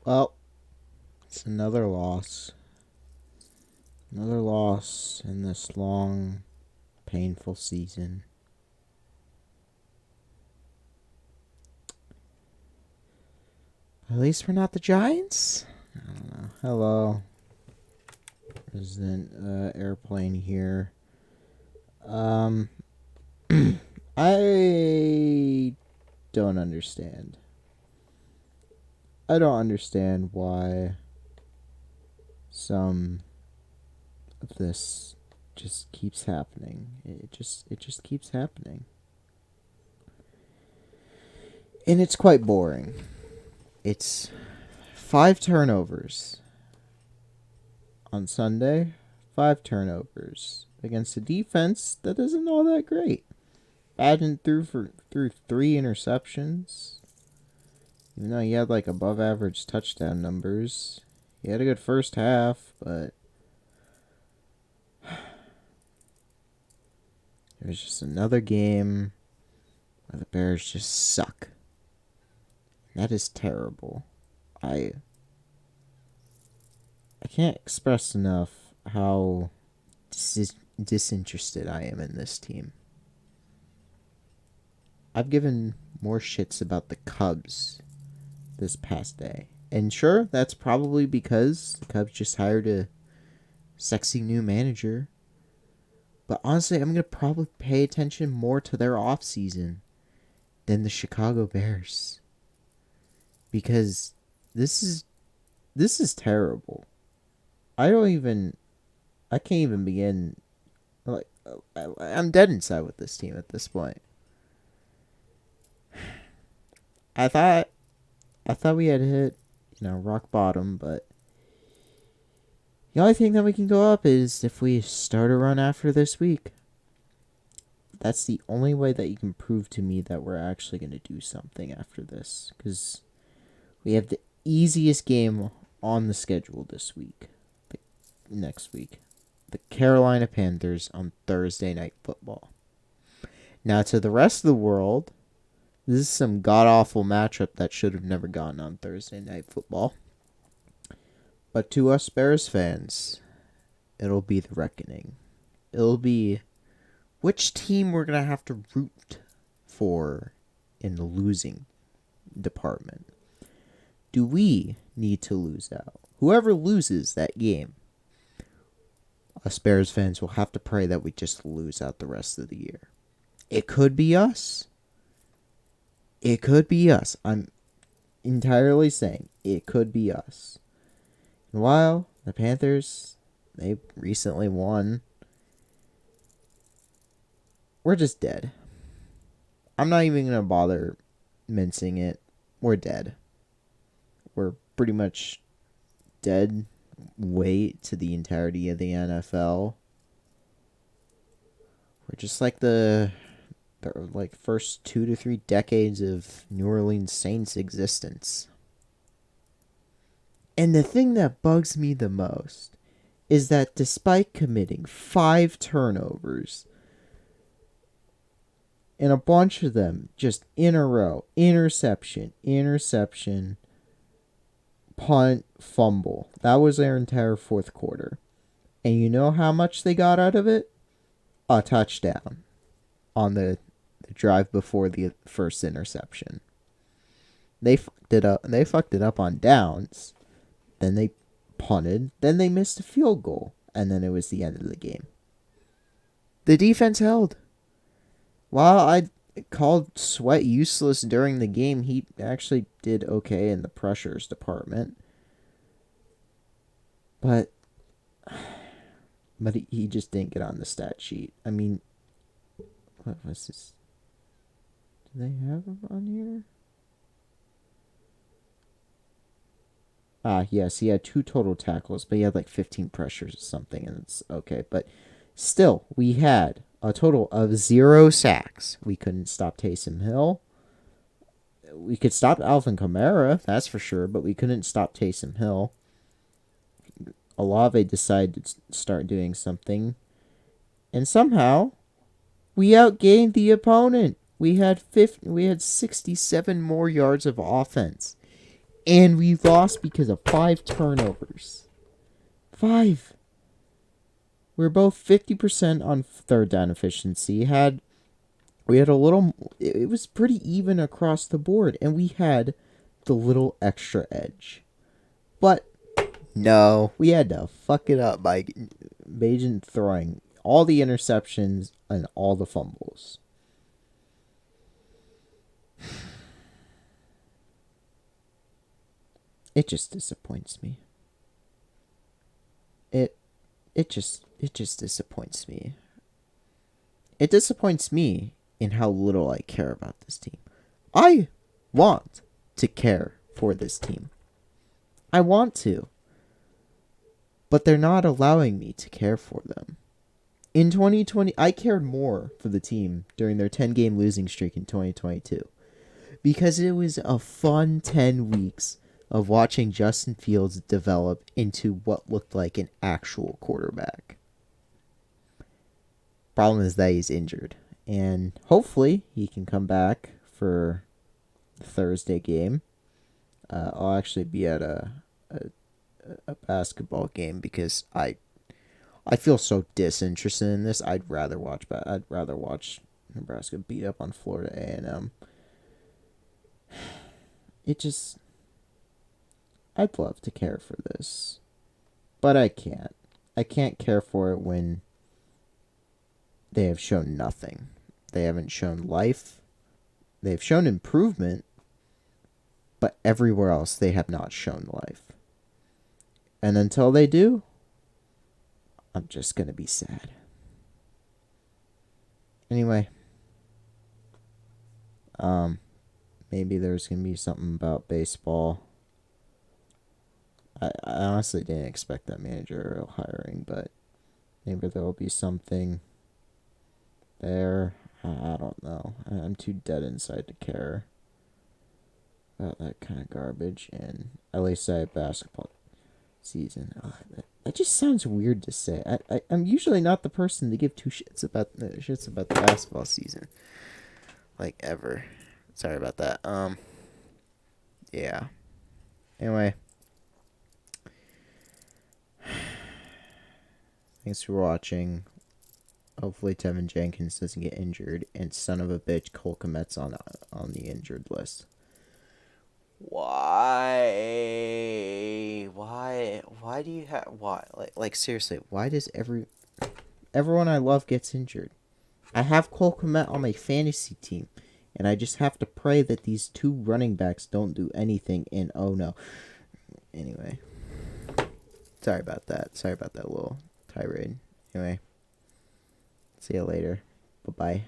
Well, it's another loss. Another loss in this long, painful season. At least we're not the Giants. I don't know. Hello, President Airplane here. Um, I don't understand. I don't understand why some of this just keeps happening. It just keeps happening. And it's quite boring. It's 5 turnovers on Sunday. 5 turnovers against a defense that isn't all that great. Badgen threw 3 interceptions. Even though he had like above average touchdown numbers. He had a good first half, but it was just another game where the Bears just suck. That is terrible. I can't express enough how disinterested I am in this team. I've given more shits about the Cubs this past day. And sure, that's probably because the Cubs just hired a sexy new manager. But honestly, I'm going to probably pay attention more to their offseason than the Chicago Bears. Because this is terrible. I can't even begin. Like, I'm dead inside with this team at this point. I thought we had hit, rock bottom, but the only thing that we can go up is if we start a run after this week. That's the only way that you can prove to me that we're actually going to do something after this. Because we have the easiest game on the schedule this week. Next week. The Carolina Panthers on Thursday Night Football. Now, to the rest of the world, this is some god-awful matchup that should have never gone on Thursday Night Football. But to us Bears fans, it'll be the reckoning. It'll be which team we're going to have to root for in the losing department. Do we need to lose out? Whoever loses that game, us Bears fans will have to pray that we just lose out the rest of the year. It could be us. It could be us. I'm entirely saying it could be us. And while the Panthers, they recently won, we're just dead. I'm not even going to bother mincing it. We're dead. We're pretty much dead weight to the entirety of the NFL. We're just like the first 2 to 3 decades of New Orleans Saints existence. And the thing that bugs me the most is that despite committing 5 turnovers, and a bunch of them just in a row, interception, punt, fumble. That was their entire fourth quarter. And you know how much they got out of it? A touchdown on the drive before the first interception. They fucked it up. They fucked it up on downs. Then they punted. Then they missed a field goal. And then it was the end of the game. The defense held. While I called Sweat useless during the game, he actually did okay in the pressures department. But he just didn't get on the stat sheet. I mean, what was this? Do they have him on here? Yes, he had 2 total tackles, but he had like 15 pressures or something, and it's okay. But still, we had a total of 0 sacks. We couldn't stop Taysom Hill. We could stop Alvin Kamara, that's for sure, but we couldn't stop Taysom Hill. Olave decided to start doing something, and somehow we outgained the opponent. We had 67 more yards of offense. And we lost because of 5 turnovers. 5. We're both 50% on third down efficiency. We had a little... It was pretty even across the board. And we had the little extra edge. But no, we had to fuck it up by Bajan throwing all the interceptions and all the fumbles. It just disappoints me. It just disappoints me. It disappoints me in how little I care about this team. I want to care for this team. I want to. But they're not allowing me to care for them. In 2020, I cared more for the team during their 10-game losing streak in 2022. Because it was a fun 10 weeks of watching Justin Fields develop into what looked like an actual quarterback. Problem is that he's injured. And hopefully he can come back for the Thursday game. I'll actually be at a basketball game because I feel so disinterested in this. I'd rather watch Nebraska beat up on Florida A&M. I'd love to care for this, but I can't. I can't care for it when they have shown nothing. They haven't shown life. They've shown improvement, but everywhere else they have not shown life. And until they do, I'm just going to be sad. Anyway, maybe there's going to be something about baseball. I honestly didn't expect that managerial hiring, but maybe there will be something there. I don't know. I'm too dead inside to care about that kind of garbage. And at least I have basketball season. That just sounds weird to say. I'm usually not the person to give two shits about the basketball season, like, ever. Sorry about that. Yeah. Anyway. Thanks for watching. Hopefully Tevin Jenkins doesn't get injured, and son of a bitch Cole Kmet's on the injured list. Why do you have... Why? Like seriously, why does everyone I love gets injured? I have Cole Kmet on my fantasy team, and I just have to pray that these two running backs don't do anything, and oh no. Anyway. Sorry about that little tirade. Anyway. See you later. Bye-bye.